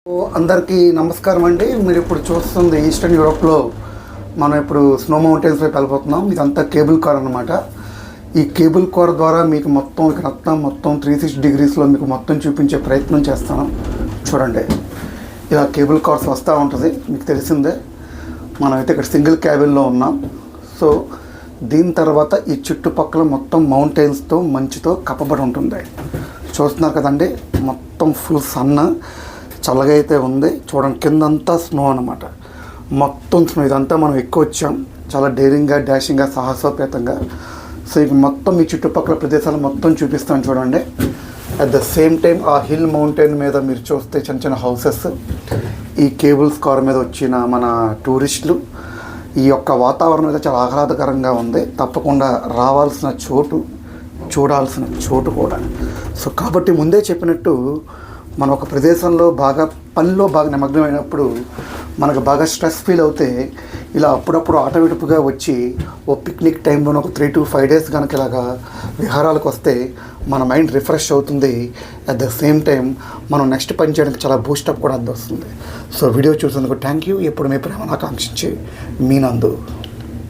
అందరికీ నమస్కారం అండి. మీరు ఇప్పుడు చూస్తుంది ఈస్టర్న్ యూరోప్లో మనం ఇప్పుడు స్నో మౌంటైన్స్ వైపు వెళ్ళిపోతున్నాం. ఇదంతా కేబుల్ కార్ అనమాట. ఈ కేబుల్ కార్ ద్వారా మీకు మొత్తం 360 డిగ్రీస్లో మీకు మొత్తం చూపించే ప్రయత్నం చేస్తాను. చూడండి, ఇలా కేబుల్ కార్స్ వస్తూ ఉంటుంది. మీకు తెలిసిందే, మనమైతే ఇక్కడ సింగిల్ క్యాబిన్లో ఉన్నాం. సో దీని తర్వాత ఈ చుట్టుపక్కల మొత్తం మౌంటైన్స్తో మంచుతో కప్పబడి ఉంటుంది. చూస్తున్నారు కదండి, మొత్తం ఫుల్ సన్న చల్లగా అయితే ఉంది. చూడండి, కిందంతా స్నో అనమాట, మొత్తం స్నో. ఇదంతా మనం ఎక్కువ వచ్చాం, చాలా డేరింగ్గా, డాషింగ్గా, సాహసోపేతంగా. సో ఇక మొత్తం ఈ చుట్టుపక్కల ప్రదేశాలు మొత్తం చూపిస్తాను చూడండి. అట్ ద సేమ్ టైం ఆ హిల్ మౌంటైన్ మీద మీరు చూస్తే చిన్న చిన్న హౌసెస్, ఈ కేబుల్స్ కార్ మీద వచ్చిన మన టూరిస్టులు. ఈ యొక్క వాతావరణం అయితే చాలా ఆహ్లాదకరంగా ఉంది. తప్పకుండా రావాల్సిన చోటు, చూడాల్సిన చోటు కూడా. సో కాబట్టి ముందే చెప్పినట్టు మనం ఒక ప్రదేశంలో పనిలో బాగా నిమగ్నమైనప్పుడు మనకు బాగా స్ట్రెస్ ఫీల్ అవుతే ఇలా అప్పుడప్పుడు ఆటవిడుపుగా వచ్చి ఓ పిక్నిక్ టైంలో ఒక 3 to 5 days కనుక ఇలాగా విహారాలకు వస్తే మన మైండ్ రిఫ్రెష్ అవుతుంది. అట్ ద సేమ్ టైం మనం నెక్స్ట్ పని చేయడానికి చాలా బూస్టప్ కూడా వస్తుంది. సో వీడియో చూసేందుకు థ్యాంక్ యూ. ఎప్పుడు మీ ప్రేమను ఆకాంక్షించి మీ నందు.